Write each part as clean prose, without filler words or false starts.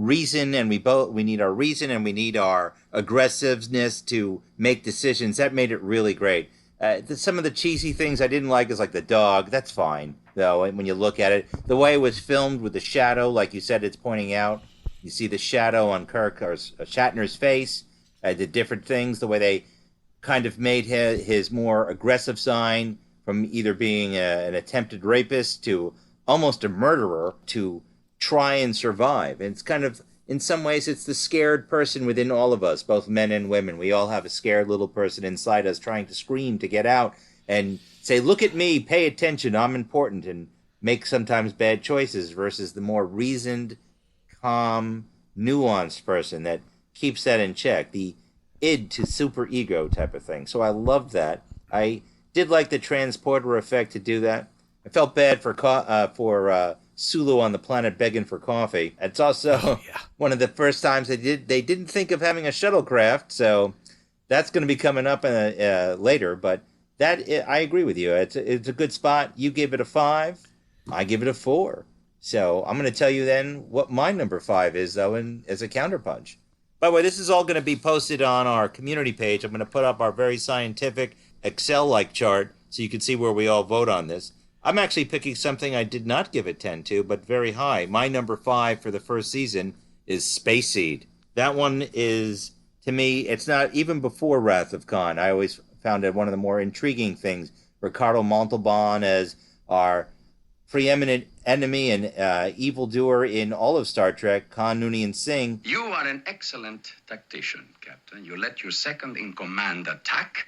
reason, and we need our reason, and we need our aggressiveness to make decisions. That made it really great. Some of the cheesy things I didn't like is like the dog. That's fine, though, when you look at it. The way it was filmed with the shadow, like you said, it's pointing out. You see the shadow on Kirk or Shatner's face, the different things, the way they kind of made his more aggressive sign from either being an attempted rapist to almost a murderer to try and survive. And it's kind of, in some ways, it's the scared person within all of us, both men and women. We all have a scared little person inside us trying to scream to get out and say, look at me, pay attention, I'm important, and make sometimes bad choices, versus the more reasoned, calm, nuanced person that keeps that in check. The id to super ego type of thing. So I loved that. I did like the transporter effect to do that. I felt bad for Sulu on the planet begging for coffee. It's also one of the first times they didn't think of having a shuttlecraft, so that's going to be coming up later. But I agree with you. It's a good spot. You gave it a 5. I give it a 4. So I'm going to tell you then what my number 5 is, though, as a counterpunch. By the way, this is all going to be posted on our community page. I'm going to put up our very scientific Excel-like chart so you can see where we all vote on this. I'm actually picking something I did not give it 10 to, but very high. My number 5 for the first season is Space Seed. That one is, to me, it's not even before Wrath of Khan. I always found it one of the more intriguing things. Ricardo Montalban as our preeminent enemy and evildoer in all of Star Trek, Khan Noonien Singh. You are an excellent tactician, Captain. You let your second-in-command attack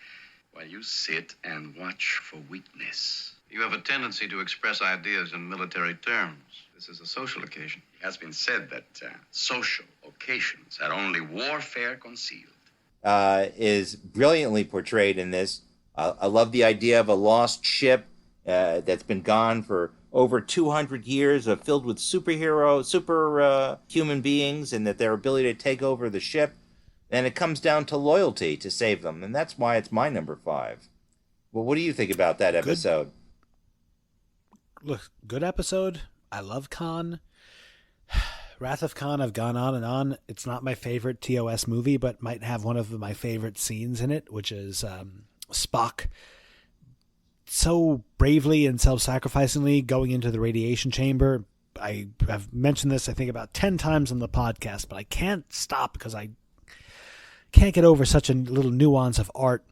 while you sit and watch for weakness. You have a tendency to express ideas in military terms. This is a social occasion. It has been said that social occasions are only warfare concealed. Is brilliantly portrayed in this. I love the idea of a lost ship that's been gone for over 200 years, filled with super human beings, and that their ability to take over the ship. And it comes down to loyalty to save them. And that's why it's my number 5. Well, what do you think about that episode? Look, good episode. I love Khan. Wrath of Khan, I've gone on and on. It's not my favorite TOS movie, but might have one of my favorite scenes in it, which is Spock so bravely and self-sacrificingly going into the radiation chamber. I have mentioned this, I think, about 10 times on the podcast, but I can't stop because I can't get over such a little nuance of art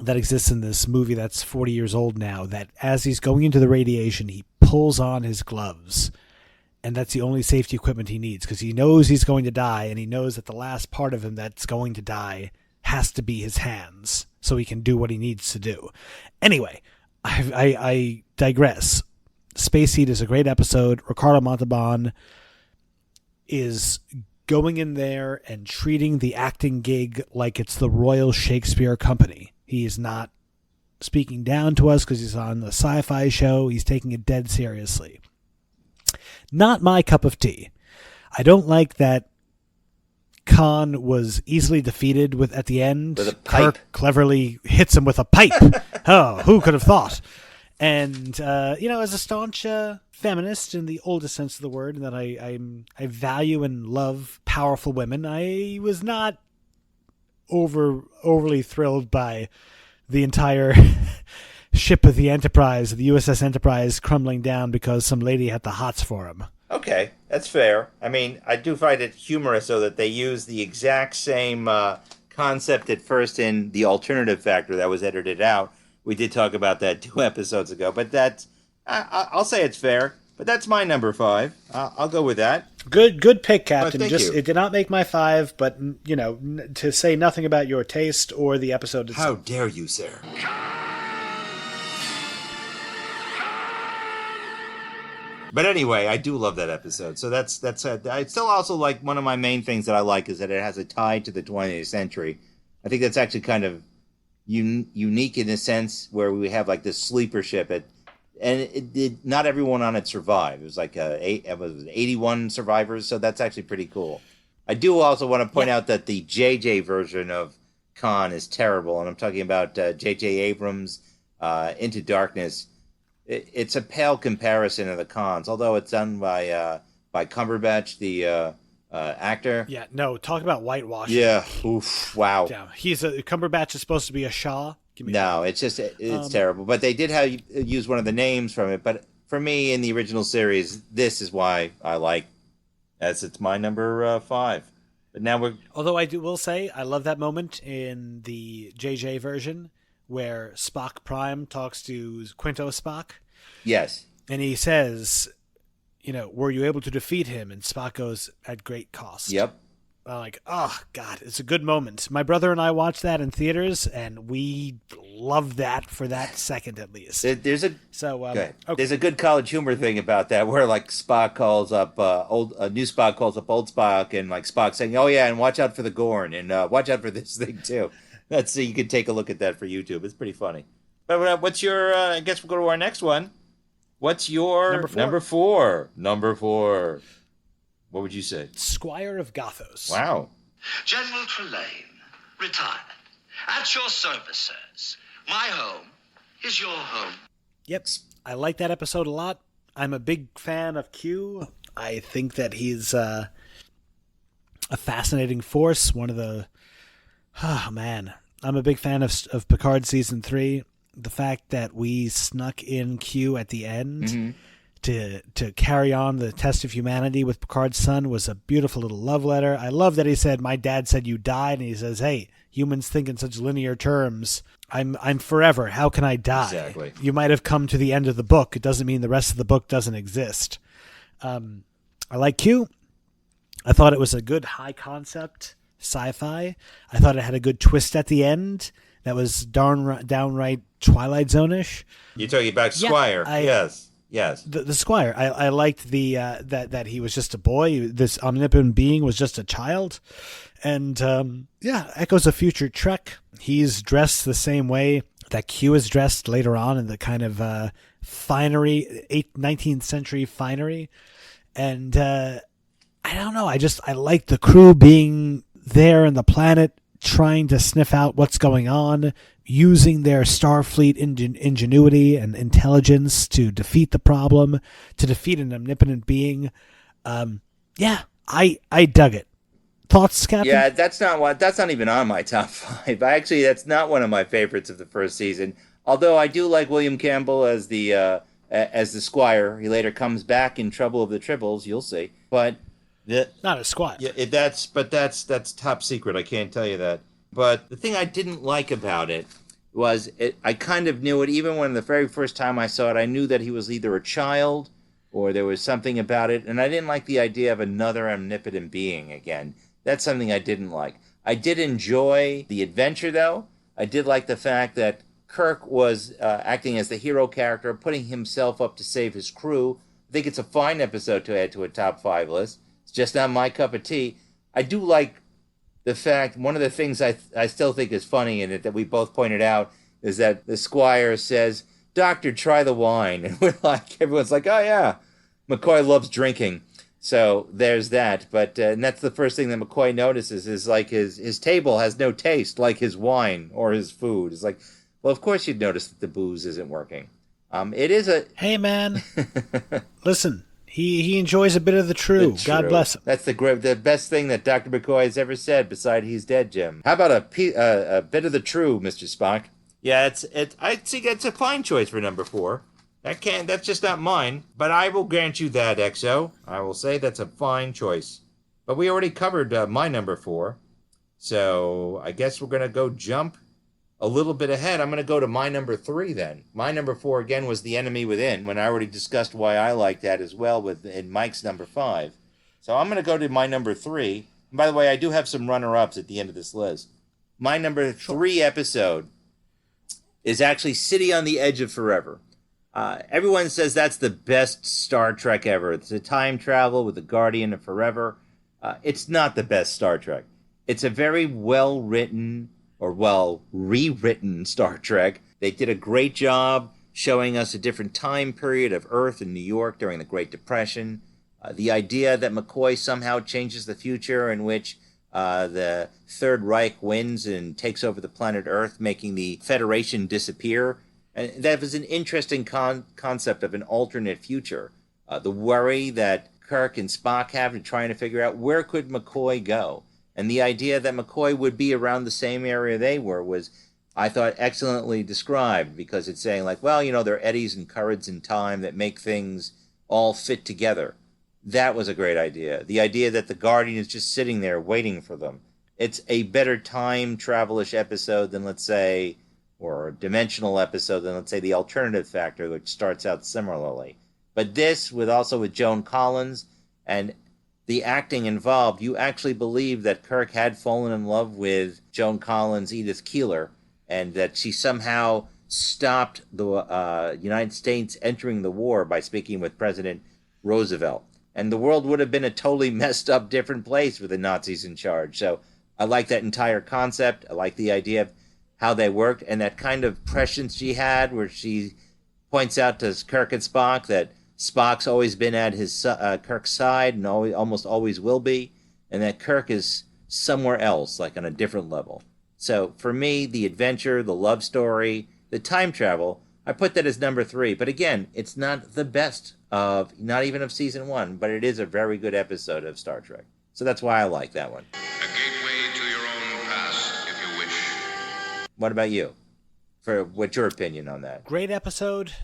that exists in this movie that's 40 years old now, that as he's going into the radiation, he pulls on his gloves, and that's the only safety equipment he needs, because he knows he's going to die, and he knows that the last part of him that's going to die has to be his hands, so he can do what he needs to do. Anyway, I digress. Space Seed is a great episode. Ricardo Montalban is going in there and treating the acting gig like it's the Royal Shakespeare Company. He is not speaking down to us because he's on the sci-fi show. He's taking it dead seriously. Not my cup of tea. I don't like that Khan was easily defeated at the end. With a pipe. Kirk cleverly hits him with a pipe. Oh, who could have thought? And, as a staunch feminist in the oldest sense of the word, and that I value and love powerful women, I was not overly thrilled by the entire ship of the Enterprise, the USS Enterprise, crumbling down because some lady had the hots for him. Okay, that's fair. I mean, I do find it humorous, though, that they use the exact same concept at first in The Alternative Factor that was edited out. We did talk about that 2 episodes ago, but that's I'll say it's fair. But that's my number 5. I'll go with that. Good pick, Captain. Thank you. It did not make my 5, but to say nothing about your taste or the episode itself. How dare you, sir? But anyway, I do love that episode. So that's I still also like, one of my main things that I like is that it has a tie to the 20th century. I think that's actually kind of unique in a sense, where we have like this sleeper ship not everyone on it survived. It was like 81 survivors, so that's actually pretty cool. I do also want to point out that the JJ version of Khan is terrible, and I'm talking about J.J. Abrams' Into Darkness. It's a pale comparison of the Khans, although it's done by Cumberbatch, the actor. Yeah, no, talk about whitewashing. Yeah. Oof. Wow. Yeah, Cumberbatch is supposed to be a Shaw. Give me a No, break. it's terrible. But they did have use one of the names from it. But for me, in the original series, this is why I like, as it's my number 5. But now we're Although will say I love that moment in the JJ version where Spock Prime talks to Quinto Spock, yes, and he says, were you able to defeat him? And Spock goes, at great cost. yep. I'm like, oh God, it's a good moment. My brother and I watched that in theaters, and we loved that for that second at least. There's a So okay. okay. There's a good college humor thing about that, where like Spock calls up new Spock calls up old Spock, and like Spock saying, "Oh yeah, and watch out for the Gorn, and watch out for this thing too." That's you can take a look at that for YouTube. It's pretty funny. But what's your? I guess we'll go to our next one. What's your Number 4? Number 4. What would you say? Squire of Gothos. Wow. General Trelane, retired. At your service, sirs. My home is your home. Yep, I like that episode a lot. I'm a big fan of Q. I think that he's a fascinating force. One of the... Oh, man. I'm a big fan of Picard Season 3. The fact that we snuck in Q at the end to carry on the test of humanity with Picard's son was a beautiful little love letter. I love that he said, my dad said you died, and he says, hey, humans think in such linear terms. I'm forever. How can I die? Exactly. You might have come to the end of the book. It doesn't mean the rest of the book doesn't exist. I like Q. I thought it was a good high concept sci-fi. I thought it had a good twist at the end that was downright Twilight Zone-ish. You're talking about Squire. Yes. The Squire. I liked the that he was just a boy. This omnipotent being was just a child. And echoes of future Trek. He's dressed the same way that Q is dressed later on in the kind of finery, 19th century finery. And I don't know. I like the crew being there on the planet, trying to sniff out what's going on, using their Starfleet ingenuity and intelligence to defeat the problem, to defeat an omnipotent being. I dug it. Thoughts, Captain? Yeah, that's not even on my top 5. That's not one of my favorites of the first season. Although I do like William Campbell as the Squire. He later comes back in Trouble of the Tribbles. You'll see, but not a Squire. Yeah, that's top secret. I can't tell you that. But the thing I didn't like about it was I kind of knew it even when the very first time I saw it. I knew that he was either a child or there was something about it, and I didn't like the idea of another omnipotent being again. That's something I didn't like. I did enjoy the adventure, though. I did like the fact that Kirk was acting as the hero character, putting himself up to save his crew. I think it's a fine episode to add to a top 5 list. It's just not my cup of tea. I do like the fact, one of the things I still think is funny in it that we both pointed out is that the Squire says, Doctor, try the wine. And everyone's like, oh yeah, McCoy loves drinking. So there's that. But and that's the first thing that McCoy notices is like his table has no taste like his wine or his food. It's like, well, of course you'd notice that the booze isn't working. It is a... Hey, man. Listen, he enjoys a bit of the true. God bless him. That's the best thing that Dr. McCoy has ever said, beside he's dead, Jim. How about a bit of the true, Mr. Spock? Yeah, I think it's a fine choice for number 4. That's just not mine, but I will grant you that, XO. I will say that's a fine choice. But we already covered my number 4, so I guess we're going to go jump a little bit ahead. I'm going to go to my number 3 then. My number 4 again was The Enemy Within, when I already discussed why I like that as well in Mike's number 5. So I'm going to go to my number 3. And by the way, I do have some runner-ups at the end of this list. My number 3 episode is actually City on the Edge of Forever. Everyone says that's the best Star Trek ever. It's a time travel with the Guardian of Forever. It's not the best Star Trek. It's a very well-written or well-rewritten Star Trek. They did a great job showing us a different time period of Earth and New York during the Great Depression. The idea that McCoy somehow changes the future in which the Third Reich wins and takes over the planet Earth, making the Federation disappear. And that was an interesting concept of an alternate future. The worry that Kirk and Spock have in trying to figure out where could McCoy go. And the idea that McCoy would be around the same area they were was, I thought, excellently described, because it's saying like, well, there are eddies and currents in time that make things all fit together. That was a great idea. The idea that the Guardian is just sitting there waiting for them. It's a better time travel-ish episode than, let's say, or a dimensional episode than, let's say, the Alternative Factor, which starts out similarly. But this, with Joan Collins and the acting involved, you actually believe that Kirk had fallen in love with Joan Collins, Edith Keeler, and that she somehow stopped the United States entering the war by speaking with President Roosevelt. And the world would have been a totally messed up, different place with the Nazis in charge. So I like that entire concept. I like the idea of how they worked, and that kind of prescience she had where she points out to Kirk and Spock that Spock's always been at his Kirk's side and almost always will be, and that Kirk is somewhere else, like on a different level. So for me, the adventure, the love story, the time travel, I put that as number 3. But again, it's not the best not even of season 1, but it is a very good episode of Star Trek. So that's why I like that one. A gateway to your own past, if you wish. What about you? What's your opinion on that? Great episode.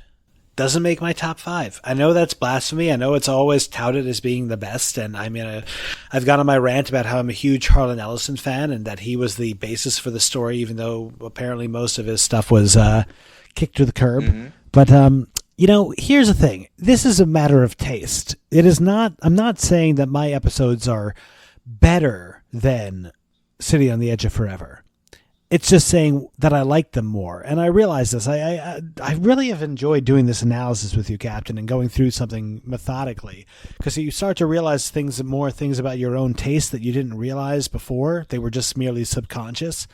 Doesn't make my top 5. I know that's blasphemy. I know it's always touted as being the best. And I mean, I've gone on my rant about how I'm a huge Harlan Ellison fan and that he was the basis for the story, even though apparently most of his stuff was kicked to the curb. Mm-hmm. But, here's the thing. This is a matter of taste. I'm not saying that my episodes are better than City on the Edge of Forever. It's just saying that I like them more. And I realize this. I really have enjoyed doing this analysis with you, Captain, and going through something methodically. Because you start to realize more things about your own taste that you didn't realize before. They were just merely subconscious.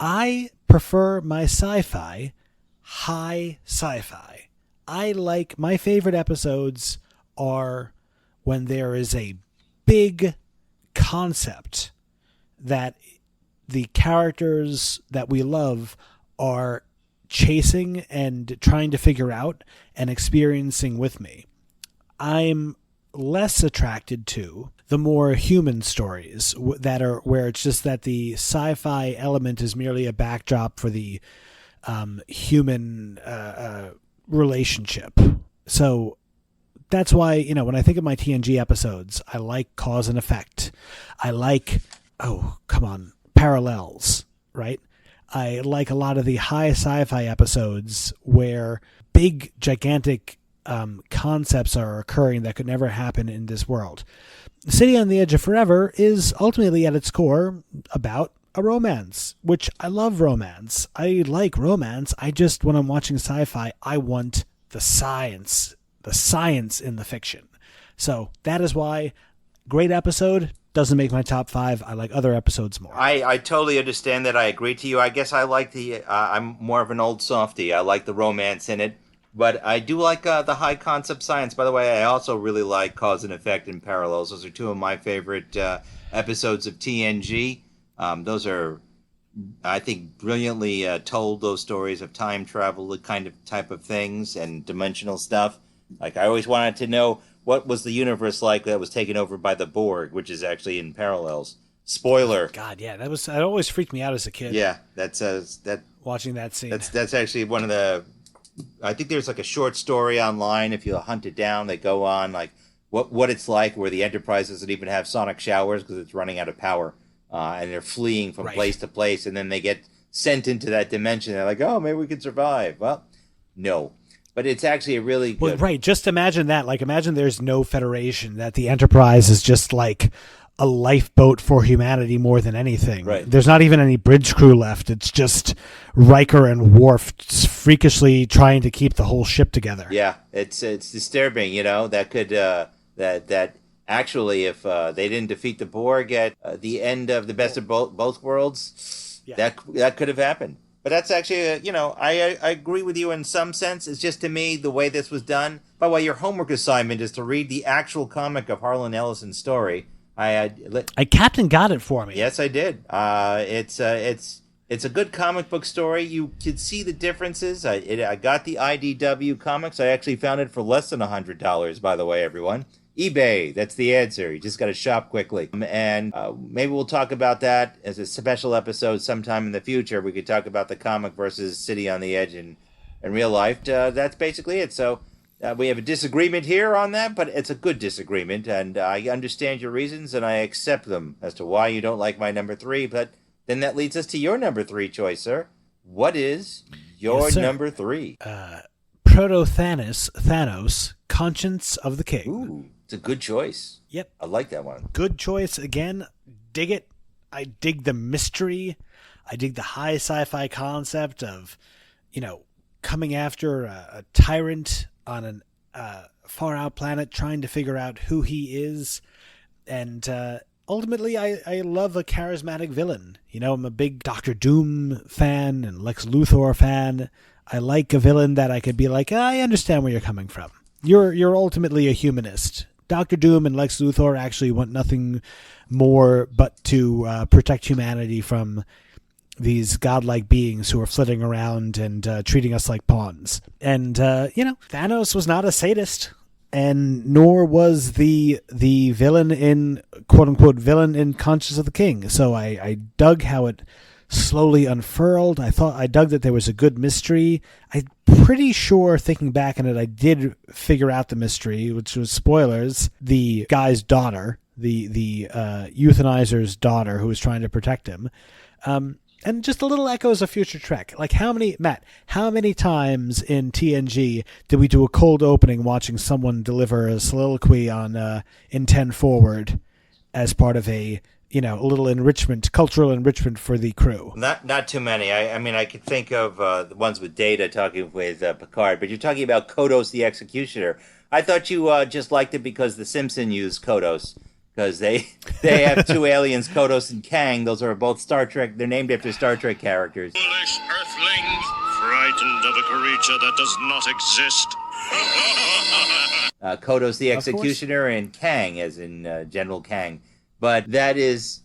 I prefer my sci-fi, high sci-fi. My favorite episodes are when there is a big concept that the characters that we love are chasing and trying to figure out and experiencing with me. I'm less attracted to the more human stories that are where it's just that the sci-fi element is merely a backdrop for the human relationship. So that's why, when I think of my TNG episodes, I like cause and effect. I like, parallels, right? I like a lot of the high sci-fi episodes where big, gigantic concepts are occurring that could never happen in this world. City on the Edge of Forever is ultimately at its core about a romance, which I love romance. I like romance. I just, when I'm watching sci-fi, I want the science in the fiction. So that is why great episode. Doesn't make my top 5. I like other episodes more. I totally understand that. I agree to you. I guess I like I'm more of an old softie. I like the romance in it. But I do like the high concept science. By the way, I also really like Cause and Effect and Parallels. Those are 2 of my favorite episodes of TNG. Those are, I think, brilliantly told, those stories of time travel, the type of things and dimensional stuff. Like, I always wanted to know what was the universe like that was taken over by the Borg, which is actually in Parallels. Spoiler. Oh, God, yeah, that always freaked me out as a kid. Yeah, watching that scene. That's actually one of the. I think there's like a short story online. If you hunt it down, they go on like what it's like where the Enterprise doesn't even have sonic showers because it's running out of power, and they're fleeing from place to place, and then they get sent into that dimension. They're like, oh, maybe we can survive. Well, no. But it's actually a really good... Well, right, just imagine that. Like, imagine there's no Federation, that the Enterprise is just like a lifeboat for humanity more than anything. Right. There's not even any bridge crew left. It's just Riker and Worf freakishly trying to keep the whole ship together. Yeah, it's disturbing, that could... that actually, if they didn't defeat the Borg at the end of the best of both worlds, that could have happened. But that's actually, I agree with you in some sense. It's just, to me, the way this was done. By the way, your homework assignment is to read the actual comic of Harlan Ellison's story. Captain got it for me. Yes, I did. It's a good comic book story. You could see the differences. I got the IDW comics. I actually found it for less than $100, by the way, everyone. eBay. That's the answer. You just got to shop quickly. And maybe we'll talk about that as a special episode sometime in the future. We could talk about the comic versus City on the Edge in real life. That's basically it. So we have a disagreement here on that, but it's a good disagreement. And I understand your reasons, and I accept them as to why you don't like my number 3. But then that leads us to your number 3 choice, sir. What is your number 3? Proto-Thanos, Conscience of the King. Ooh, it's a good choice. Yep. I like that one. Good choice. Again, dig it. I dig the mystery. I dig the high sci-fi concept of, coming after a tyrant on a far-out planet, trying to figure out who he is. And ultimately, I love a charismatic villain. I'm a big Doctor Doom fan and Lex Luthor fan. I like a villain that I could be like, I understand where you're coming from. You're ultimately a humanist. Dr. Doom and Lex Luthor actually want nothing more but to protect humanity from these godlike beings who are flitting around and treating us like pawns. And, Thanos was not a sadist, and nor was the villain in, quote-unquote, villain in Conscience of the King. So I dug how it slowly unfurled. I dug that there was a good mystery. I'm pretty sure, thinking back on it, I did figure out the mystery, which was spoilers. The guy's daughter, the euthanizer's daughter, who was trying to protect him, and just a little echoes of future Trek. Like how many times in TNG did we do a cold opening watching someone deliver a soliloquy on in 10 Forward as part of a little cultural enrichment for the crew? Not too many. I mean, I could think of the ones with Data talking with Picard, but you're talking about Kodos the Executioner. I thought you just liked it because The Simpsons used Kodos, because they have 2 aliens, Kodos and Kang. Those are both Star Trek. They're named after Star Trek characters. Foolish Earthlings, frightened of a creature that does not exist. Kodos the Executioner and Kang, as in General Kang. But that's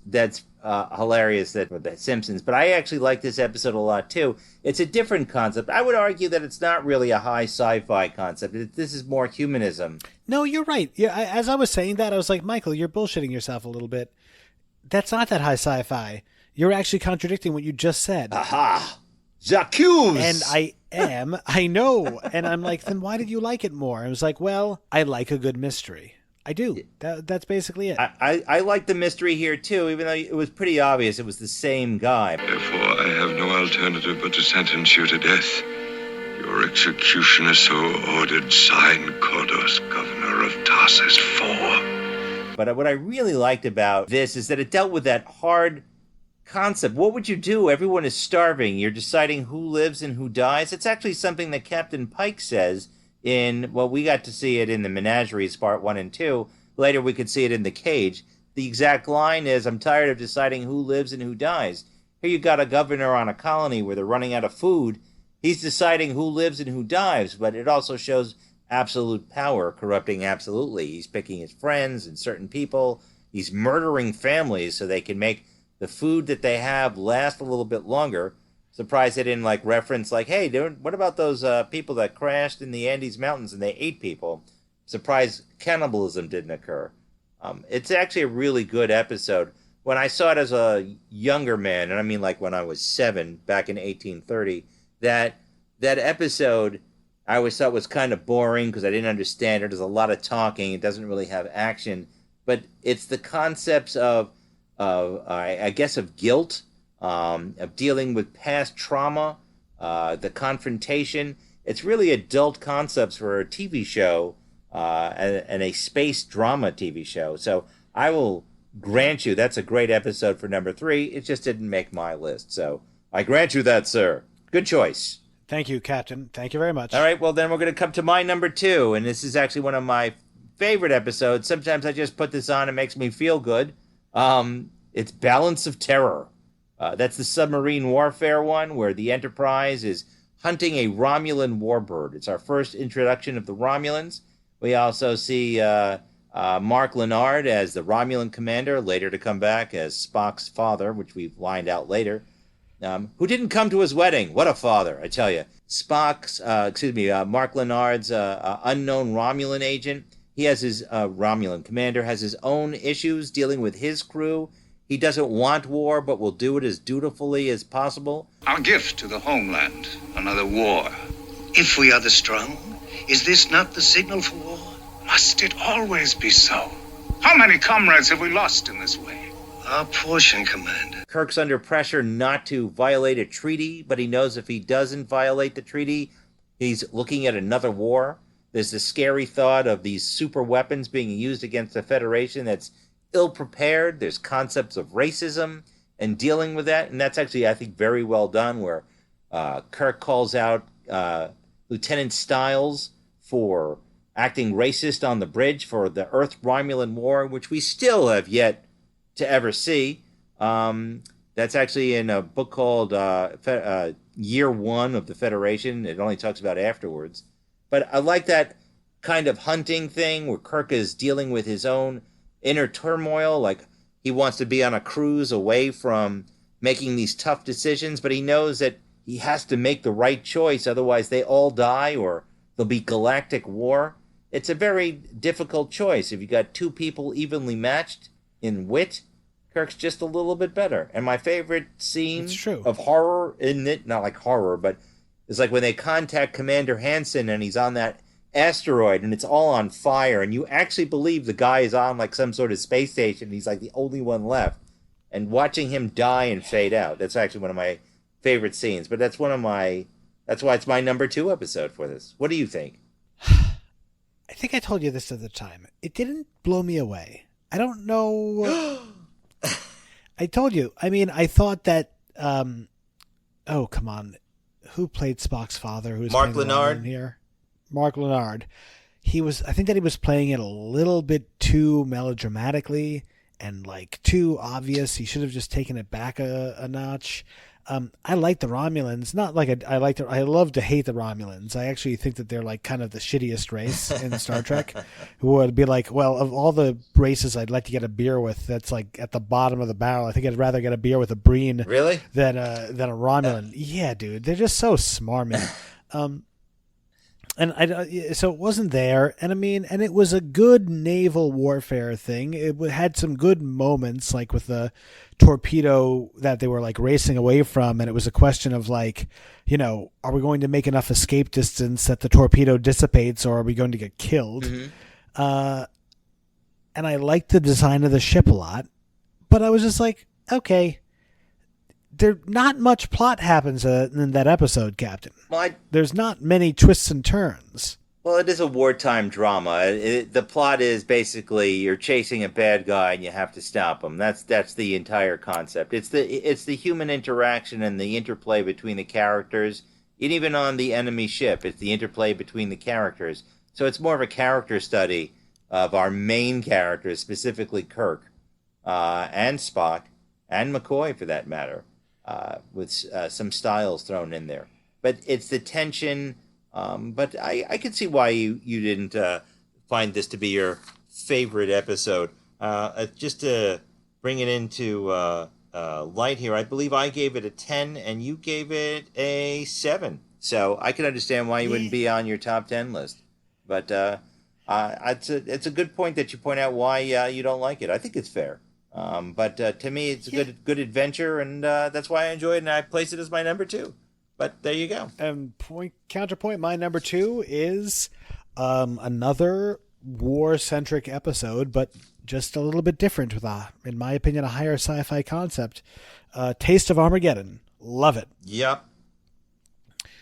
hilarious that with The Simpsons. But I actually like this episode a lot too. It's a different concept. I would argue that it's not really a high sci-fi concept. This is more humanism. No, you're right. Yeah, as I was saying that, I was like, Michael, you're bullshitting yourself a little bit. That's not that high sci-fi. You're actually contradicting what you just said. Aha! J'accuse! And I am. I know. And I'm like, then why did you like it more? I was like, well, I like a good mystery. I do. That's basically it. I like the mystery here, too, even though it was pretty obvious it was the same guy. Therefore, I have no alternative but to sentence you to death. Your execution is so ordered, signed Kodos, governor of Tarsus IV. But what I really liked about this is that it dealt with that hard concept. What would you do? Everyone is starving. You're deciding who lives and who dies. It's actually something that Captain Pike says we got to see it in the Menageries part 1 and 2. Later we could see it in The Cage. The exact line is, I'm tired of deciding who lives and who dies. Here you got a governor on a colony where they're running out of food. He's deciding who lives and who dies, but it also shows absolute power corrupting absolutely. He's picking his friends and certain people. He's murdering families so they can make the food that they have last a little bit longer. Surprised they didn't reference hey, what about those people that crashed in the Andes Mountains and they ate people? Surprised cannibalism didn't occur. It's actually a really good episode. When I saw it as a younger man, and I mean when I was 7 back in 1830, that episode I always thought was kind of boring because I didn't understand it. There's a lot of talking. It doesn't really have action. But it's the concepts of guilt, of dealing with past trauma, the confrontation. It's really adult concepts for a TV show and a space drama TV show. So I will grant you that's a great episode for number 3. It just didn't make my list. So I grant you that, sir. Good choice. Thank you, Captain. Thank you very much. All right, well, then we're going to come to my number 2, and this is actually one of my favorite episodes. Sometimes I just put this on. It makes me feel good. It's Balance of Terror. That's the submarine warfare one where the Enterprise is hunting a Romulan warbird. It's our first introduction of the Romulans. We also see Mark Lenard as the Romulan commander, later to come back as Spock's father, which we've lined out later, who didn't come to his wedding. What a father, I tell you. Mark Lenard's unknown Romulan agent. he has his Romulan commander has his own issues dealing with his crew. He doesn't want war, but will do it as dutifully as possible. Our gift to the homeland, another war. If we are the strong, is this not the signal for war? Must it always be so? How many comrades have we lost in this way? Our portion, Commander. Kirk's under pressure not to violate a treaty, but he knows if he doesn't violate the treaty, he's looking at another war. There's the scary thought of these super weapons being used against the Federation that's ill-prepared. There's concepts of racism and dealing with that, and that's actually, I think, very well done, where Kirk calls out Lieutenant Stiles for acting racist on the bridge for the Earth-Romulan War, which we still have yet to ever see. That's actually in a book called Year One of the Federation. It only talks about afterwards. But I like that kind of hunting thing where Kirk is dealing with his own inner turmoil. Like, he wants to be on a cruise away from making these tough decisions, but he knows that he has to make the right choice, otherwise they all die or there'll be galactic war. It's a very difficult choice. If you got two people evenly matched in wit, Kirk's just a little bit better. And my favorite scene of horror in it, not like horror, but it's like when they contact Commander Hansen and he's on that asteroid and it's all on fire and you actually believe the guy is on like some sort of space station and he's like the only one left. And watching him die and fade out, that's actually one of my favorite scenes. But that's why it's my number 2 episode for this. What do you think? I think I told you this at the time. It didn't blow me away. I don't know. I told you. I mean, I thought that. Oh, come on. Who played Spock's father? Who's Mark Lenard here? Mark Lenard. I think that he was playing it a little bit too melodramatically and like too obvious. He should have just taken it back a notch. I like the Romulans. Not like I love to hate the Romulans. I actually think that they're like kind of the shittiest race in Star Trek, who would be like, well, of all the races I'd like to get a beer with, that's like at the bottom of the barrel. I think I'd rather get a beer with a Breen really than a Romulan. Yeah, dude, they're just so smarmy. So it wasn't there, and I mean, and it was a good naval warfare thing. It had some good moments, like with the torpedo that they were like racing away from, and it was a question of like, are we going to make enough escape distance that the torpedo dissipates, or are we going to get killed? Mm-hmm. And I liked the design of the ship a lot, but I was just like, okay. There not much plot happens in that episode, Captain. Well, there's not many twists and turns. Well, it is a wartime drama. The plot is basically you're chasing a bad guy and you have to stop him. That's the entire concept. It's the human interaction and the interplay between the characters. And even on the enemy ship, it's the interplay between the characters. So it's more of a character study of our main characters, specifically Kirk and Spock and McCoy, for that matter. With some styles thrown in there. But it's the tension, but I could see why you didn't find this to be your favorite episode. Just to bring it into light here, I believe I gave it a 10 and you gave it a 7. So I can understand why you wouldn't be on your top 10 list. But it's a good point that you point out why you don't like it. I think it's fair. But to me, it's a good adventure, and that's why I enjoy it, and I place it as my number 2. But there you go. Counterpoint, my number 2 is another war-centric episode, but just a little bit different with, in my opinion, a higher sci-fi concept. Taste of Armageddon. Love it. Yep.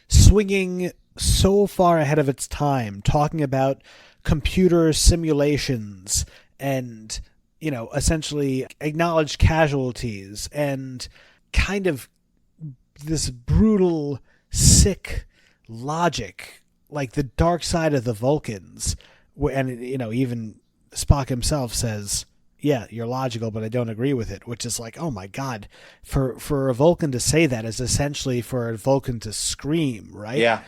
Swinging so far ahead of its time, talking about computer simulations and essentially acknowledged casualties and kind of this brutal, sick logic, like the dark side of the Vulcans. And, even Spock himself says, yeah, you're logical, but I don't agree with it, which is like, oh my God, for a Vulcan to say that is essentially for a Vulcan to scream, right? Yeah.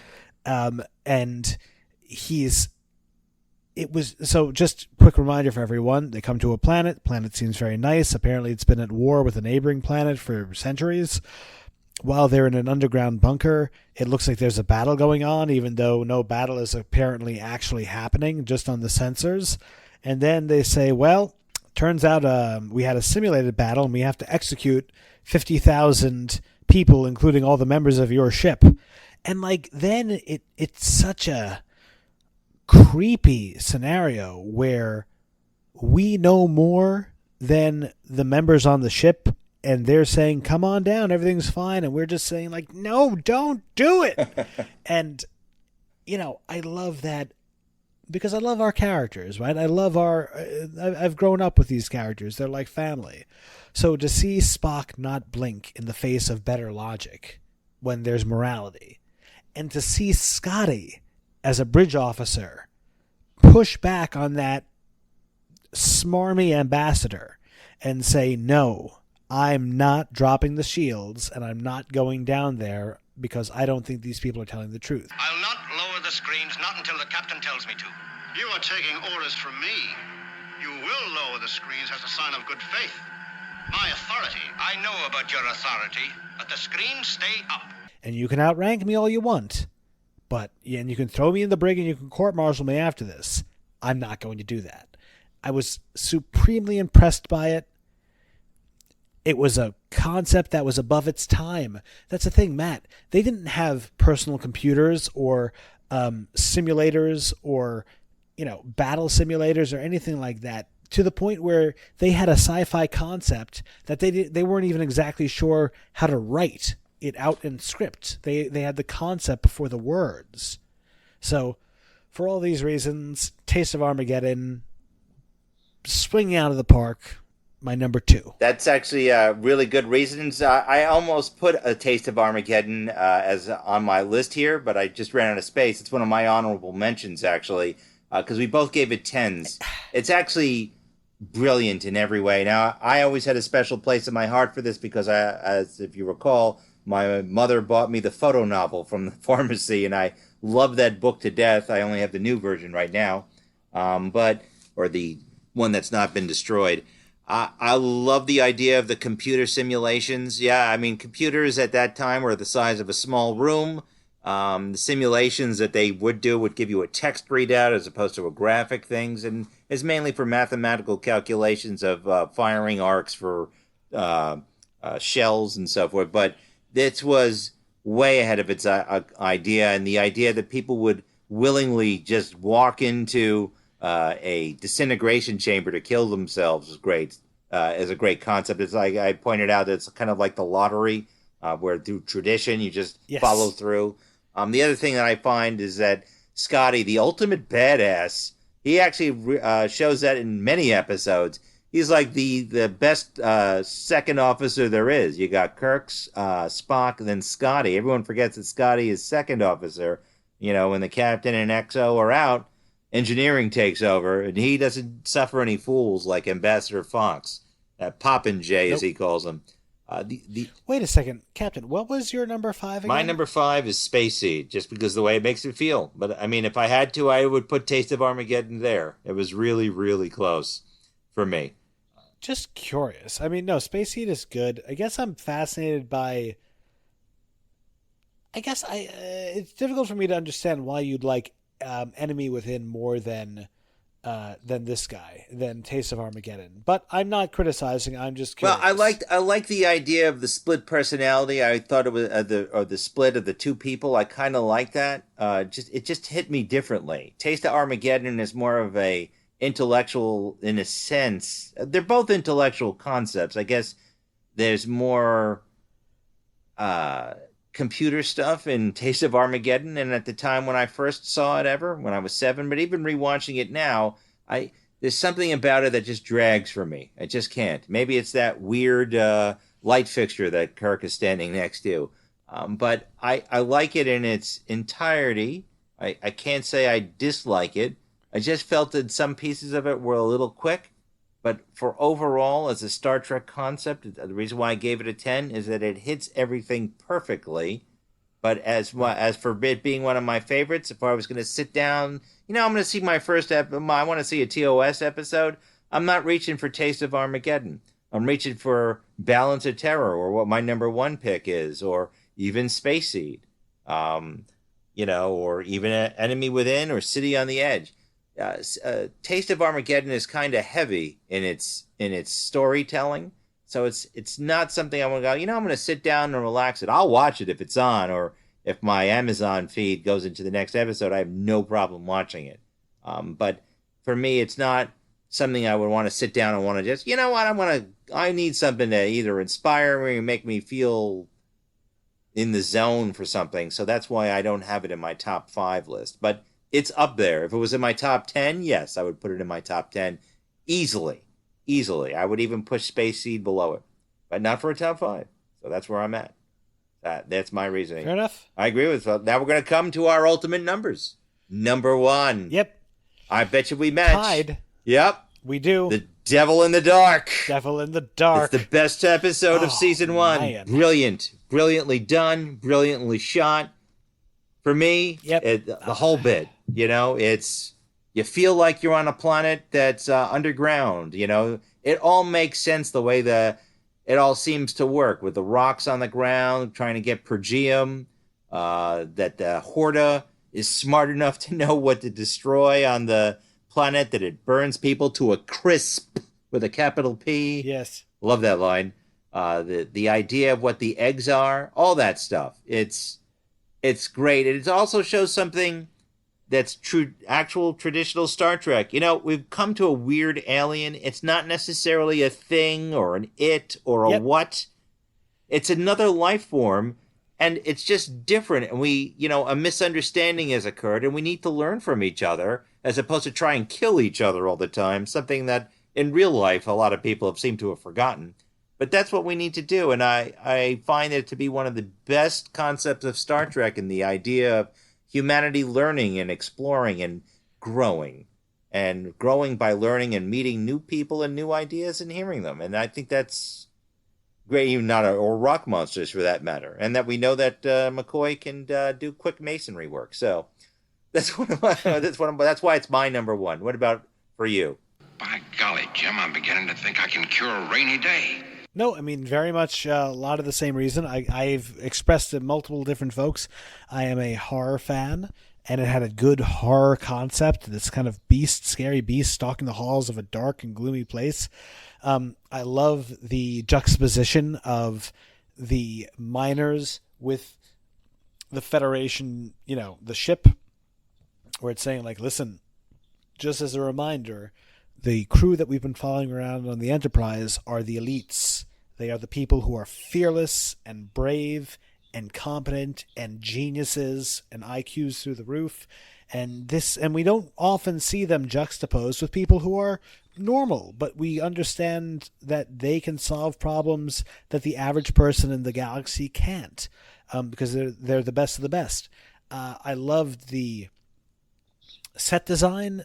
And it was, so just quick reminder for everyone, they come to a planet seems very nice. Apparently it's been at war with a neighboring planet for centuries. while they're in an underground bunker, it looks like there's a battle going on, even though no battle is apparently actually happening, just on the sensors. And then they say, well, turns out we had a simulated battle and we have to execute 50,000 people, including all the members of your ship. And like then it's such a creepy scenario where we know more than the members on the ship, and they're saying, come on down, everything's fine, and we're just saying like, no, don't do it. And I love that, because I love our characters, right? I've grown up with these characters. They're like family. So to see Spock not blink in the face of better logic when there's morality, and to see Scotty as a bridge officer push back on that smarmy ambassador and say, no, I'm not dropping the shields and I'm not going down there because I don't think these people are telling the truth. I'll not lower the screens, not until the captain tells me to. You are taking orders from me. You will lower the screens as a sign of good faith. My authority. I know about your authority, but the screens stay up. And you can outrank me all you want, and you can throw me in the brig and you can court-martial me after this. I'm not going to do that. I was supremely impressed by it. It was a concept that was above its time. That's the thing, Matt. They didn't have personal computers or simulators or battle simulators or anything like that, to the point where they had a sci-fi concept that they weren't even exactly sure how to write it out in script. They had the concept before the words. So for all these reasons, Taste of Armageddon, swinging out of the park, my number 2. That's actually really good reasons. I almost put A Taste of Armageddon as on my list here, but I just ran out of space. It's one of my honorable mentions, actually, because we both gave it 10s. It's actually brilliant in every way. Now, I always had a special place in my heart for this because, as if you recall, my mother bought me the photo novel from the pharmacy, and I love that book to death. I only have the new version right now, or the one that's not been destroyed. I love the idea of the computer simulations. Yeah, I mean, computers at that time were the size of a small room. The simulations that they would do would give you a text readout as opposed to a graphic things, and is mainly for mathematical calculations of firing arcs for shells and so forth. But this was way ahead of its idea, and the idea that people would willingly just walk into a disintegration chamber to kill themselves is great. Is a great concept. It's like I pointed out, it's kind of like the lottery, where through tradition you just follow through. The other thing that I find is that Scotty, the ultimate badass, he actually shows that in many episodes. He's like the best second officer there is. You got Kirk's, Spock, and then Scotty. Everyone forgets that Scotty is second officer. When the captain and XO are out, engineering takes over, and he doesn't suffer any fools like Ambassador Fox, Poppin' J, as he calls him. Wait a second, Captain. What was your number 5 again? My number 5 is Space Seed, just because of the way it makes me feel. But I mean, if I had to, I would put Taste of Armageddon there. It was really, really close for me. Just curious. I mean, no, Space Seed is good. I guess I'm fascinated by. It's difficult for me to understand why you'd like Enemy Within more than this guy, than Taste of Armageddon. But I'm not criticizing. I'm just curious. Well, I like the idea of the split personality. I thought it was the split of the two people. I kind of like that. It just hit me differently. Taste of Armageddon is more of a intellectual, in a sense. They're both intellectual concepts. I guess there's more computer stuff in Taste of Armageddon, and at the time when I first saw it when I was 7, but even rewatching it now, there's something about it that just drags for me. I just can't. Maybe it's that weird light fixture that Kirk is standing next to. But I like it in its entirety. I can't say I dislike it. I just felt that some pieces of it were a little quick. But for overall, as a Star Trek concept, the reason why I gave it a 10 is that it hits everything perfectly. But as for it being one of my favorites, if I was going to sit down, I'm going to see my first I want to see a TOS episode. I'm not reaching for Taste of Armageddon. I'm reaching for Balance of Terror, or what my number one pick is, or even Space Seed, or even Enemy Within or City on the Edge. Taste of Armageddon is kind of heavy in its storytelling, so it's not something I want to go. I'm going to sit down and relax it. I'll watch it if it's on, or if my Amazon feed goes into the next episode. I have no problem watching it. But for me, it's not something I would want to sit down and want to just. I need something to either inspire me or make me feel in the zone for something. So that's why I don't have it in my top 5 list. But it's up there. If it was in my top 10, yes, I would put it in my top 10 easily. I would even push Space Seed below it, but not for a top 5. So that's where I'm at. That's my reasoning. Fair enough. I agree with that. Now we're going to come to our ultimate numbers. Number 1. Yep. I bet you we match. Tied. Yep. We do. The Devil in the Dark. Devil in the Dark. It's the best episode of season 1. Man. Brilliant. Brilliantly done. Brilliantly shot. For me, the whole bit. It's, you feel like you're on a planet that's underground. It all makes sense the way it all seems to work, with the rocks on the ground trying to get Pergium, that the Horta is smart enough to know what to destroy on the planet, that it burns people to a crisp with a capital P. Yes. Love that line. The idea of what the eggs are, all that stuff. It's great. It also shows something that's actual traditional Star Trek. We've come to a weird alien. It's not necessarily a thing or an it or a what. It's another life form, and it's just different. And a misunderstanding has occurred, and we need to learn from each other as opposed to try and kill each other all the time, something that in real life a lot of people have seemed to have forgotten. But that's what we need to do, and I find it to be one of the best concepts of Star Trek, and the idea of humanity learning and exploring and growing by learning and meeting new people and new ideas and hearing them. And I think that's great, even or rock monsters for that matter. And that we know that McCoy can do quick masonry work. So that's that's why it's my number 1. What about for you? By golly, Jim, I'm beginning to think I can cure a rainy day. No, I mean, very much a lot of the same reason. I've expressed to multiple different folks. I am a horror fan, and it had a good horror concept. This kind of scary beast stalking the halls of a dark and gloomy place. I love the juxtaposition of the miners with the Federation, the ship, where it's saying, like, listen, just as a reminder, the crew that we've been following around on the Enterprise are the elites. They are the people who are fearless and brave and competent and geniuses and IQs through the roof. And we don't often see them juxtaposed with people who are normal, but we understand that they can solve problems that the average person in the galaxy can't, because they're the best of the best. I loved the set design.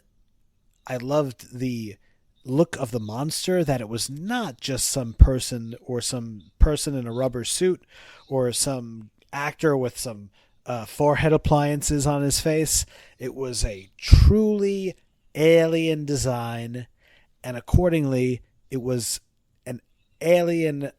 I loved the look of the monster, that it was not just some person in a rubber suit or some actor with some forehead appliances on his face. It was a truly alien design, and accordingly, it was an alien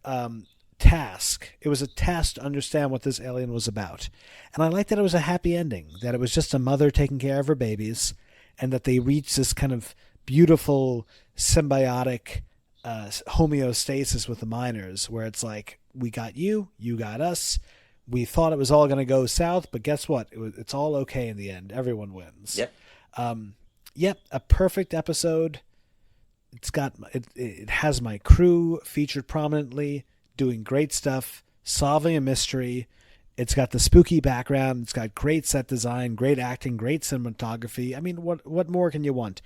task. It was a task to understand what this alien was about. And I like that it was a happy ending, that it was just a mother taking care of her babies, and that they reached this kind of beautiful symbiotic homeostasis with the miners, where it's like, we got you, you got us. We thought it was all going to go south, but guess what? It's all okay in the end. Everyone wins. Yep. A perfect episode. It has my crew featured prominently, doing great stuff, solving a mystery. It's got the spooky background. It's got great set design, great acting, great cinematography. I mean, what more can you want?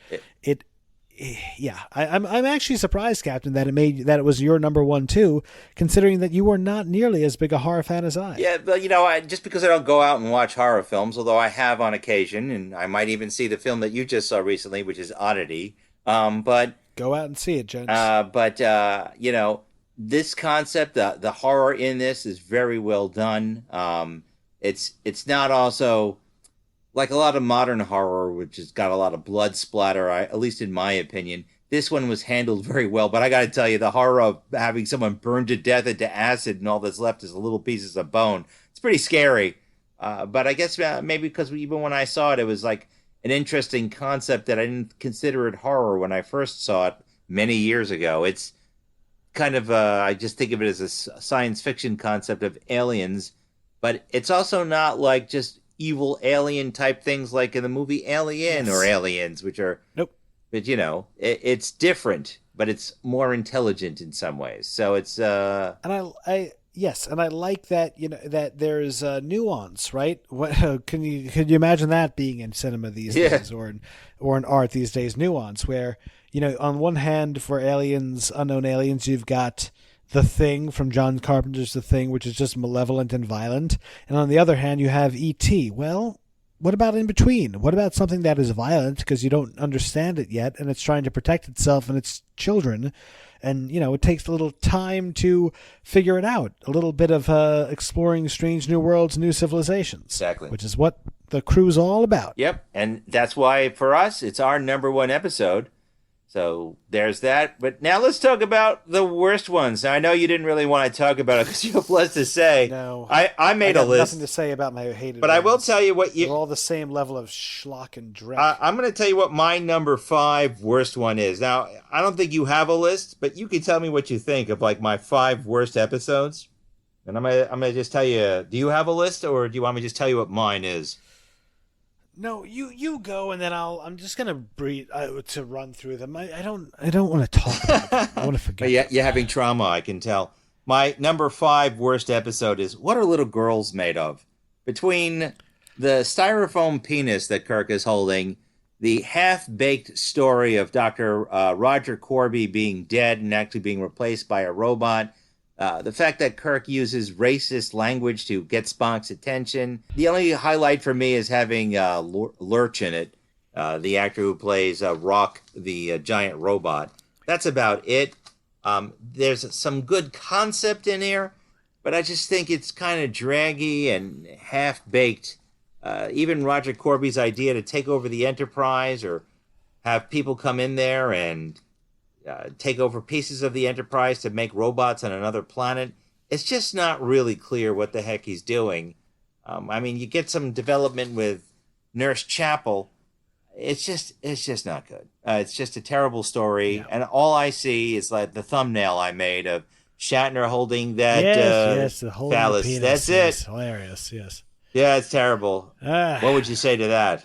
I'm actually surprised, Captain, that it was your number 1 too, considering that you were not nearly as big a horror fan as I. Yeah, but just because I don't go out and watch horror films, although I have on occasion, and I might even see the film that you just saw recently, which is Oddity. But go out and see it, gents. This concept, the horror in this is very well done. It's not also like a lot of modern horror, which has got a lot of blood splatter. At least in my opinion, this one was handled very well. But I got to tell you, the horror of having someone burned to death into acid and all that's left is little pieces of bone. It's pretty scary. But I guess maybe because even when I saw it, it was like an interesting concept that I didn't consider it horror when I first saw it many years ago. It's kind of, I just think of it as a science fiction concept of aliens, but it's also not like just evil alien type things like in the movie Alien or Aliens, which are, nope. But it's different, but it's more intelligent in some ways. So it's, and I like that, that there's nuance, right? What can you imagine that being in cinema these days, or in art these days? Nuance, where on one hand, for aliens, unknown aliens, you've got The Thing from John Carpenter's The Thing, which is just malevolent and violent, and on the other hand, you have E.T. Well, what about in between? What about something that is violent because you don't understand it yet, and it's trying to protect itself and its children? And, it takes a little time to figure it out. A little bit of exploring strange new worlds, new civilizations. Exactly. Which is what the crew's all about. Yep. And that's why, for us, it's our number one episode. So there's that. But now let's talk about the worst ones. Now, I know you didn't really want to talk about it because you have less to say. No. I made a list. Nothing to say about my hated But ones. I will tell you what They're all the same level of schlock and dreck. I'm going to tell you what my number 5 worst one is. Now, I don't think you have a list, but you can tell me what you think of like my 5 worst episodes. And I'm gonna just tell you, do you have a list, or do you want me to just tell you what mine is? No, you go, and then I'm just gonna breathe to run through them. I don't want to talk about them. I want to forget. But you're having trauma, I can tell. My number 5 worst episode is, what are little girls made of? Between the styrofoam penis that Kirk is holding, the half-baked story of Dr. Roger Corby being dead and actually being replaced by a robot, the fact that Kirk uses racist language to get Spock's attention. The only highlight for me is having Lurch in it, the actor who plays Rock, the giant robot. That's about it. There's some good concept in here, but I just think it's kind of draggy and half-baked. Even Roger Corby's idea to take over the Enterprise or have people come in there and take over pieces of the Enterprise to make robots on another planet. It's just not really clear what the heck he's doing. You get some development with Nurse Chapel. It's just not good. It's just a terrible story. Yeah. And all I see is like the thumbnail I made of Shatner holding that the holding phallus. The penis. That's Yes, it. Hilarious, yes. Yeah, it's terrible. What would you say to that?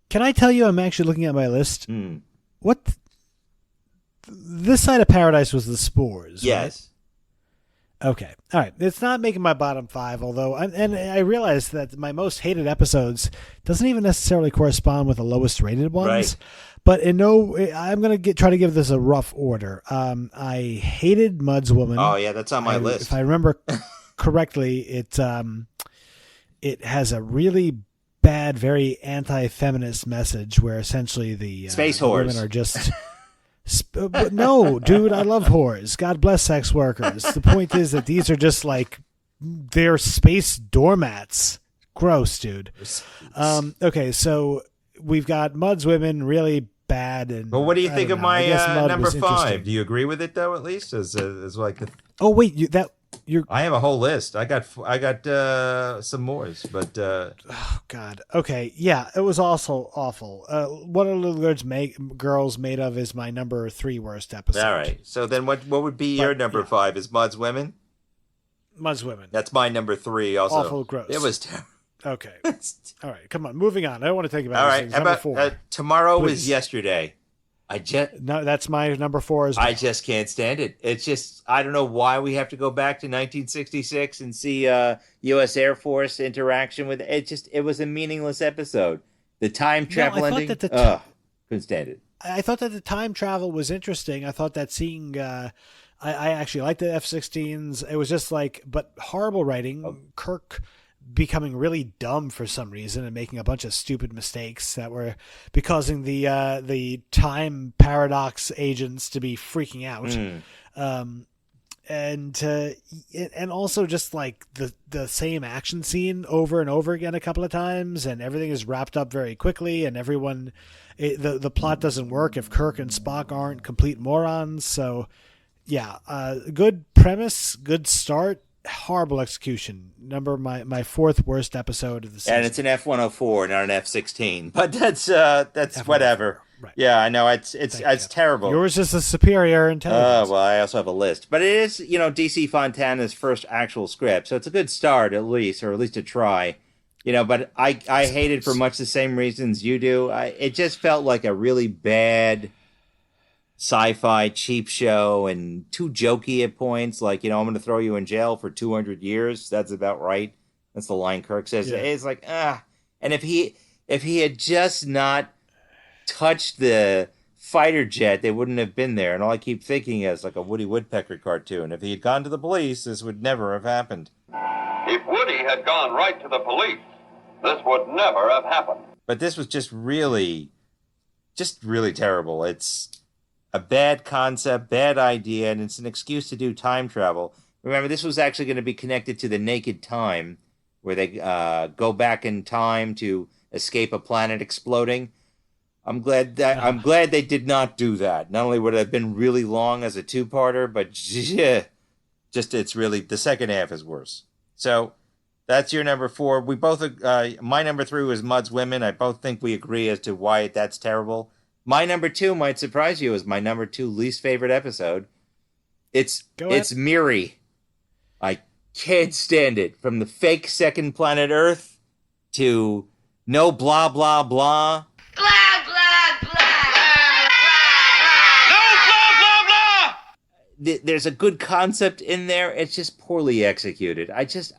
Can I tell you I'm actually looking at my list? What? This side of paradise was the spores. Yes. Right? Okay. All right. It's not making my bottom 5, although, and I realize that my most hated episodes doesn't even necessarily correspond with the lowest rated ones. Right. But I'm going to try to give this a rough order. I hated Mud's Woman. Oh yeah, that's on my list. If I remember correctly, it has a really bad, very anti-feminist message where essentially the space whores women are just no, dude, I love whores. God bless sex workers. The point is that these are just like, they're space doormats. Gross, dude. Okay, so we've got Mud's Women, really bad. And well, what do you think of my number 5? Do you agree with it though? At least as like the. Oh wait, I have a whole list. I got some more, but oh god. Okay, yeah, it was also awful. What Are Little Girls Made Of is my number 3 worst episode. All right. So then, what would be your number 5? Is Mud's Women? Mud's Women. That's my number 3. Also, awful, gross. It was terrible. Okay. All right. Come on. Moving on. I don't want to think about. All right. Things. Number 4. Tomorrow was yesterday. No, that's my number 4 as well. I just can't stand it. It's just, I don't know why we have to go back to 1966 and see U.S. Air Force interaction with it. It was a meaningless episode. The time travel ending, couldn't stand it. I thought that the time travel was interesting. I thought that seeing, I actually liked the F-16s. It was just like, but horrible writing. Kirk becoming really dumb for some reason and making a bunch of stupid mistakes that were causing the time paradox agents to be freaking out. and also just like the same action scene over and over again a couple of times, and everything is wrapped up very quickly, and the plot doesn't work if Kirk and Spock aren't complete morons. So yeah, good premise, good start, horrible execution. My fourth worst episode of the season. And it's an F-104, not an F-16, but that's whatever. Right. Yeah, I know it's terrible. Yours is the superior intelligence. Well, I also have a list, but it is DC Fontana's first actual script, so it's a good start at least, or at least a try. But I hate it for much the same reasons you do. It just felt like a really bad sci-fi cheap show and too jokey at points. Like I'm going to throw you in jail for 200 years. That's about right. That's the line Kirk says. Yeah. It's like and if he had just not touched the fighter jet, they wouldn't have been there. And all I keep thinking is like a Woody Woodpecker cartoon. If he had gone to the police, this would never have happened. If Woody had gone right to the police, this would never have happened. But this was just really terrible. It's a bad concept, bad idea, and it's an excuse to do time travel. Remember, this was actually going to be connected to the Naked Time, where they go back in time to escape a planet exploding. I'm glad they did not do that. Not only would it have been really long as a two-parter, but it's really, the second half is worse. So that's your number 4. We both, my number 3 was Mud's Women. I both think we agree as to why that's terrible. My number 2 might surprise you, is my number 2 least favorite episode. It's Miri. I can't stand it. From the fake second planet Earth to no blah blah blah. There's a good concept in there. It's just poorly executed. I just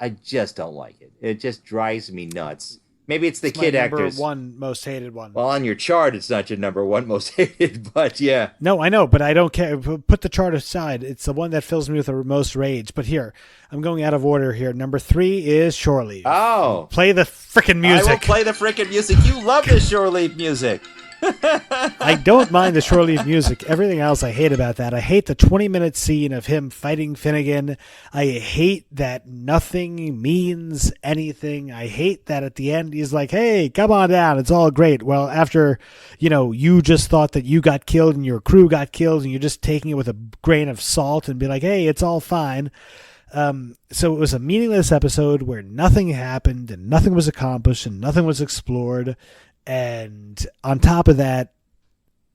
don't like it. It just drives me nuts. Maybe it's the kid actors. Number 1 most hated one. Well, on your chart, it's not your number 1 most hated, but yeah. No, I know, but I don't care. Put the chart aside. It's the one that fills me with the most rage. But here, I'm going out of order here. Number 3 is Shore Leave. Oh. Play the frickin' music. I will play the frickin' music. You love the Shore Leave music. I don't mind the Shore Leave music. Everything else I hate about that. I hate the 20-minute scene of him fighting Finnegan. I hate that nothing means anything. I hate that at the end he's like, hey, come on down. It's all great. Well, after, you just thought that you got killed and your crew got killed and you're just taking it with a grain of salt and be like, hey, it's all fine. So it was a meaningless episode where nothing happened and nothing was accomplished and nothing was explored. And on top of that,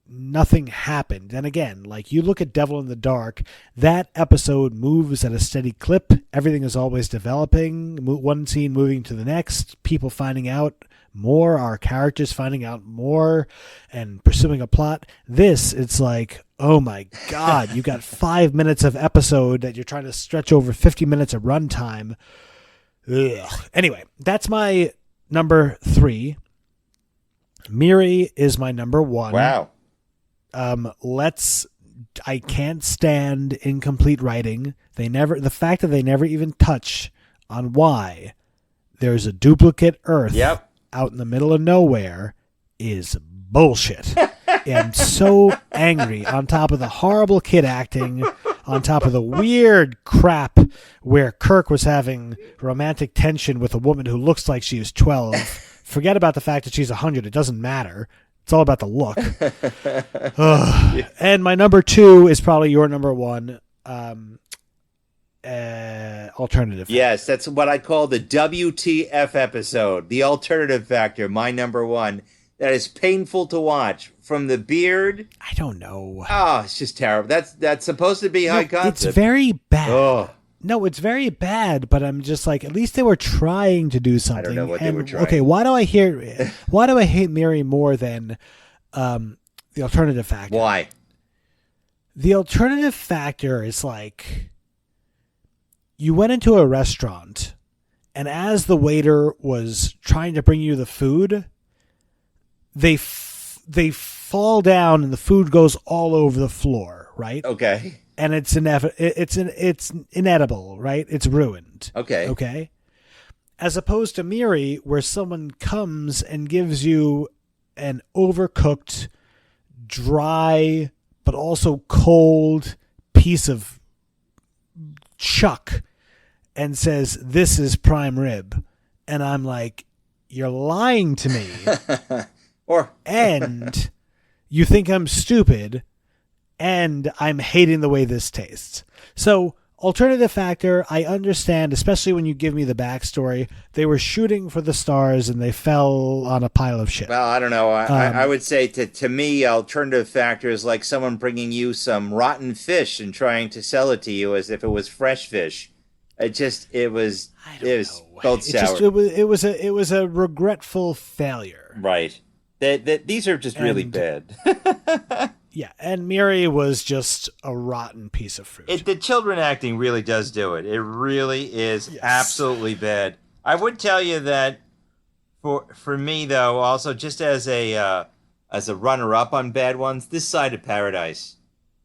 nothing happened. And again, like you look at Devil in the Dark, that episode moves at a steady clip. Everything is always developing, one scene moving to the next, people finding out more, our characters finding out more and pursuing a plot. This, it's like, oh my God, you got 5 minutes of episode that you're trying to stretch over 50 minutes of runtime. Anyway, that's my number 3. Miri is my number 1. Wow. I can't stand incomplete writing. The fact that they never even touch on why there's a duplicate Earth out in the middle of nowhere is bullshit. I'm so angry, on top of the horrible kid acting, on top of the weird crap where Kirk was having romantic tension with a woman who looks like she was 12. Forget about the fact that she's 100. It doesn't matter. It's all about the look. And my number 2 is probably your number 1. Alternative. Yes, that's what I call the WTF episode. The alternative factor, my number 1. That is painful to watch. From the beard. I don't know. Oh, it's just terrible. That's supposed to be high concept. It's very bad. Oh. No, it's very bad, but I'm just like, at least they were trying to do something. I don't know what they were trying. Okay, why do I hate Miri more than the alternative factor? Why? The alternative factor is like, you went into a restaurant, and as the waiter was trying to bring you the food, they fall down and the food goes all over the floor, right? Okay. And it's inedible, right? It's ruined. Okay. As opposed to Miri, where someone comes and gives you an overcooked, dry, but also cold piece of chuck and says, "This is prime rib." And I'm like, you're lying to me. And you think I'm stupid, and I'm hating the way this tastes. So, alternative factor, I understand, especially when you give me the backstory. They were shooting for the stars and they fell on a pile of shit. Well, I don't know. I would say to me, alternative factor is like someone bringing you some rotten fish and trying to sell it to you as if it was fresh fish. It was both sour. It was a regretful failure. Right. These are just really bad. Yeah, and Miri was just a rotten piece of fruit. The children acting really does do it. It really is absolutely bad. I would tell you that for me though, also just as a runner-up on bad ones, This Side of Paradise,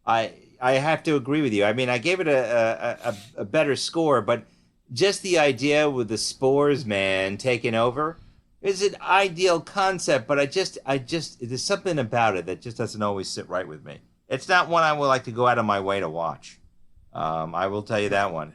I have to agree with you. I mean, I gave it a better score, but just the idea with the spores, man, taking over is an ideal concept, but I just there's something about it that just doesn't always sit right with me. It's not one I would like to go out of my way to watch. I will tell you that one.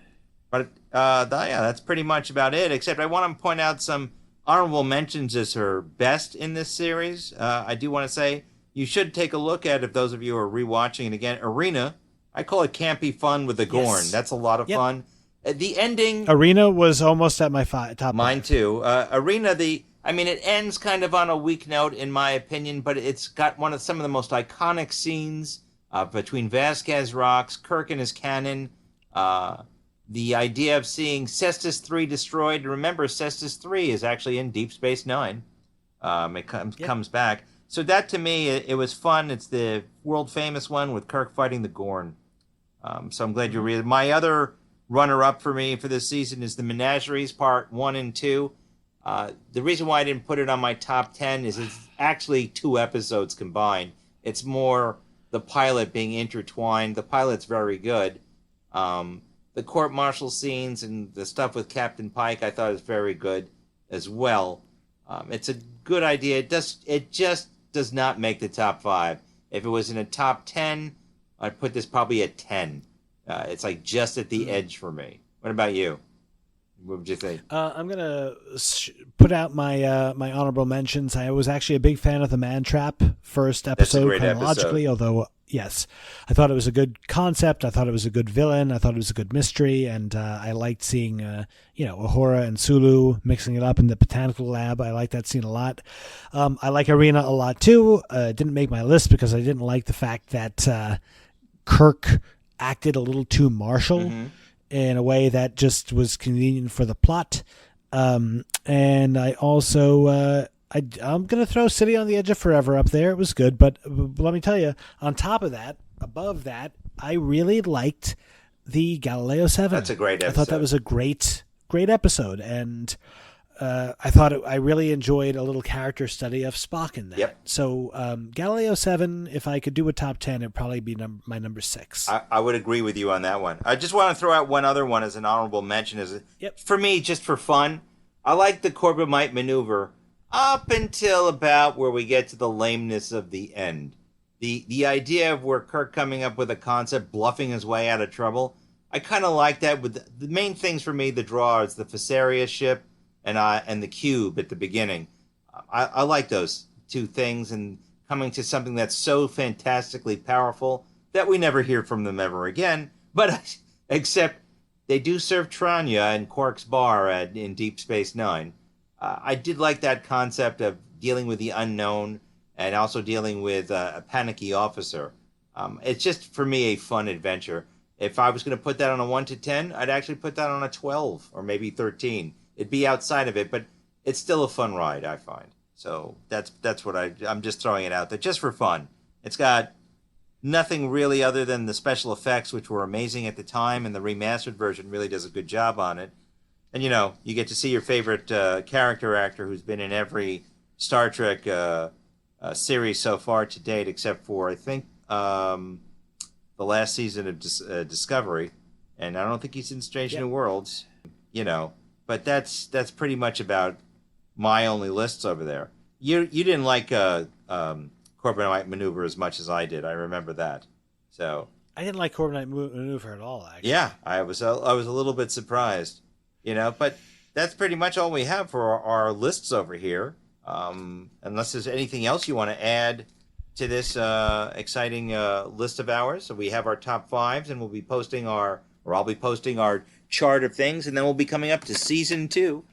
But that's pretty much about it, except I want to point out some honorable mentions as her best in this series. I do want to say you should take a look at, if those of you who are rewatching it again, Arena. I call it campy fun with the Gorn. Yes. That's a lot of fun. The ending... Arena was almost at my top. Mine too. Arena, it ends kind of on a weak note, in my opinion, but it's got some of the most iconic scenes between Vasquez Rocks, Kirk and his cannon, the idea of seeing Cestus 3 destroyed. Remember, Cestus 3 is actually in Deep Space Nine. It comes back. So that, to me, it was fun. It's the world-famous one with Kirk fighting the Gorn. So I'm glad you read it. My other runner-up for me for this season is the Menageries Part 1 and 2. The reason why I didn't put it on my top 10 is it's actually 2 episodes combined. It's more the pilot being intertwined. The pilot's very good. The court-martial scenes and the stuff with Captain Pike I thought was very good as well. It's a good idea. It just does not make the top 5. If it was in a top 10, I'd put this probably at 10. It's like just at the edge for me. What about you? What would you think? I'm gonna put out my my honorable mentions. I was actually a big fan of the Man Trap first episode chronologically, although yes, I thought it was a good concept. I thought it was a good villain. I thought it was a good mystery, and I liked seeing Uhura and Sulu mixing it up in the botanical lab. I like that scene a lot. I like Arena a lot too. Didn't make my list because I didn't like the fact that Kirk acted a little too martial. Mm-hmm. In a way that just was convenient for the plot. And I also, I'm going to throw City on the Edge of Forever up there. It was good, but let me tell you, on top of that, above that, I really liked the Galileo 7. That's a great episode. I thought that was a great episode, and I really enjoyed a little character study of Spock in that. Yep. So Galileo 7, if I could do a top 10, it'd probably be my number 6. I would agree with you on that one. I just want to throw out one other one as an honorable mention. For me, just for fun, I like the Corbomite maneuver up until about where we get to the lameness of the end. The idea of where Kirk coming up with a concept, bluffing his way out of trouble, I kind of like that. With the main things for me, the draw is the Phasaria ship, and the cube at the beginning. I like those two things, and coming to something that's so fantastically powerful that we never hear from them ever again. But except they do serve Tranya in Quark's bar in Deep Space Nine. I did like that concept of dealing with the unknown and also dealing with a panicky officer. It's just, for me, a fun adventure. If I was going to put that on a 1 to 10, I'd actually put that on a 12 or maybe 13. It'd be outside of it, but it's still a fun ride, I find. So that's what I'm just throwing it out there, just for fun. It's got nothing really other than the special effects, which were amazing at the time, and the remastered version really does a good job on it. And, you get to see your favorite character actor who's been in every Star Trek series so far to date, except for, I think, the last season of Discovery. And I don't think he's in Strange New Worlds, But that's pretty much about my only lists over there. You didn't like Corbomite maneuver as much as I did. I remember that. So I didn't like Coordinate Maneuver at all, actually. Yeah, I was a little bit surprised, but that's pretty much all we have for our lists over here. Unless there's anything else you want to add to this exciting list of ours. So we have our top fives, and I'll be posting our chart of things, and then we'll be coming up to season 2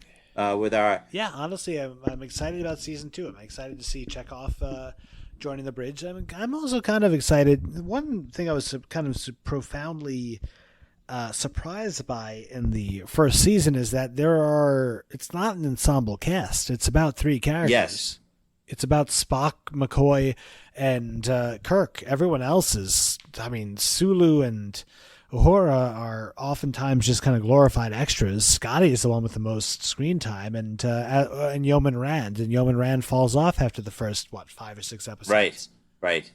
with our. Yeah, honestly, I'm excited about season 2. I'm excited to see Chekhov joining the bridge. I'm also kind of excited. One thing I was kind of profoundly surprised by in the first season is that it's not an ensemble cast. It's about 3 characters. Yes. It's about Spock, McCoy, and Kirk. Everyone else is, Sulu and Uhura are oftentimes just kind of glorified extras. Scotty is the one with the most screen time, and Yeoman Rand. And Yeoman Rand falls off after the first, 5 or 6 episodes. Right.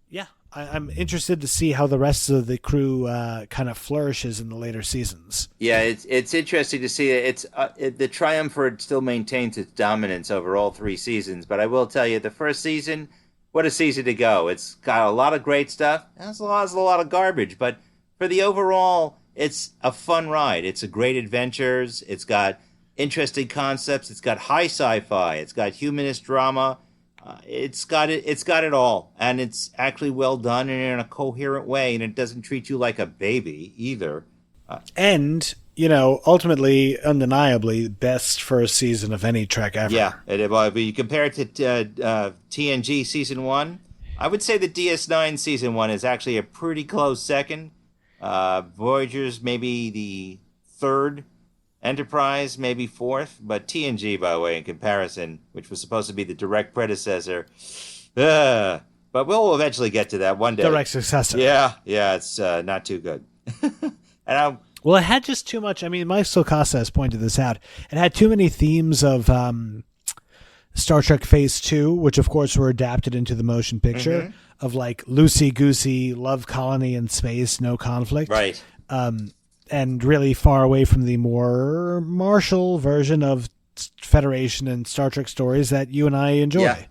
Yeah, I'm interested to see how the rest of the crew kind of flourishes in the later seasons. Yeah, it's interesting to see. The Triumvirate still maintains its dominance over all 3 seasons, but I will tell you, the first season, what a season to go. It's got a lot of great stuff. There's a lot of garbage, but for the overall, it's a fun ride. It's a great adventures. It's got interesting concepts. It's got high sci-fi. It's got humanist drama. It's got it all, and it's actually well done and in a coherent way, and it doesn't treat you like a baby either. And ultimately, undeniably, best first season of any Trek ever. Yeah, but you compare it to TNG season 1, I would say that DS9 season 1 is actually a pretty close second. Voyager's maybe the third. Enterprise, maybe 4th, but TNG, by the way, in comparison, which was supposed to be the direct predecessor, but we'll eventually get to that one day. Direct successor. Yeah, it's not too good. Well, it had just too much. Mike Stokasa has pointed this out. It had too many themes of Star Trek Phase 2, which, of course, were adapted into the motion picture, of like loosey-goosey, love colony in space, no conflict. Right. And really far away from the more martial version of Federation and Star Trek stories that you and I enjoy. Yeah.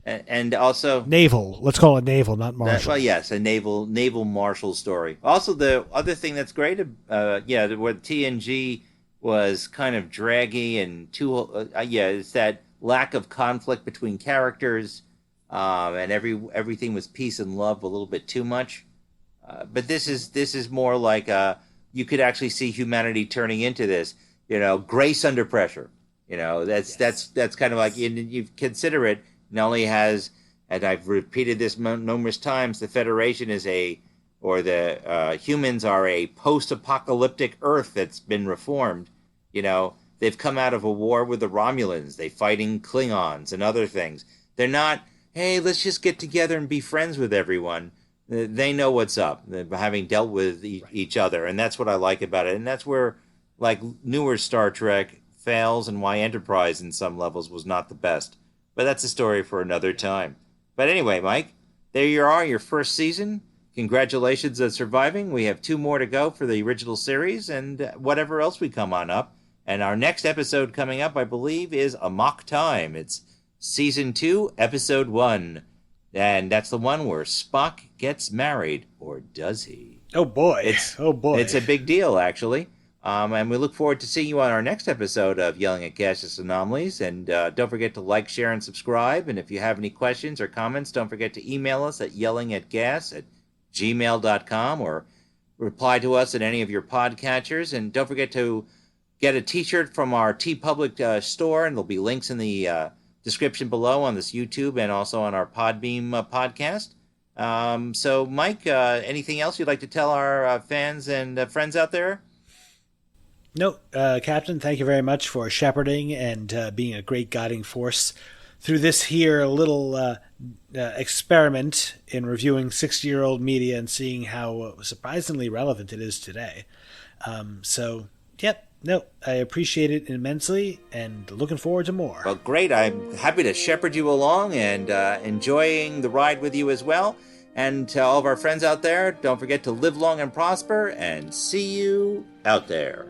And also naval. Let's call it naval, not martial. Yes, a naval martial story. Also, the other thing that's great, where TNG was kind of draggy and too. It's that lack of conflict between characters, and everything was peace and love a little bit too much. But this is more like you could actually see humanity turning into this, grace under pressure. That's kind of like, you consider it not only has, and I've repeated this numerous times, the Federation is the humans are a post-apocalyptic Earth that's been reformed. They've come out of a war with the Romulans. They're fighting Klingons and other things. They're not, hey, let's just get together and be friends with everyone. They know what's up, having dealt with each other, and that's what I like about it. And that's where, like, newer Star Trek fails, and why Enterprise in some levels was not the best. But that's a story for another time. But anyway, Mike, there you are, your first season. Congratulations on surviving. We have 2 more to go for the original series, and whatever else we come on up. And our next episode coming up, I believe, is Amok Time. It's Season 2, Episode 1. And that's the one where Spock gets married, or does he? Oh boy! It's a big deal, actually. And we look forward to seeing you on our next episode of Yelling at Gaseous Anomalies. And don't forget to like, share, and subscribe. And if you have any questions or comments, don't forget to email us at yellingatgas@gmail.com, or reply to us at any of your podcatchers. And don't forget to get a T-shirt from our TeePublic store, and there'll be links in the description below on this YouTube and also on our Podbeam podcast. So, Mike, anything else you'd like to tell our fans and friends out there? No, Captain, thank you very much for shepherding and being a great guiding force through this here little experiment in reviewing 60-year-old media and seeing how surprisingly relevant it is today. No, I appreciate it immensely and looking forward to more. Well, great. I'm happy to shepherd you along and enjoying the ride with you as well. And to all of our friends out there, don't forget to live long and prosper, and see you out there.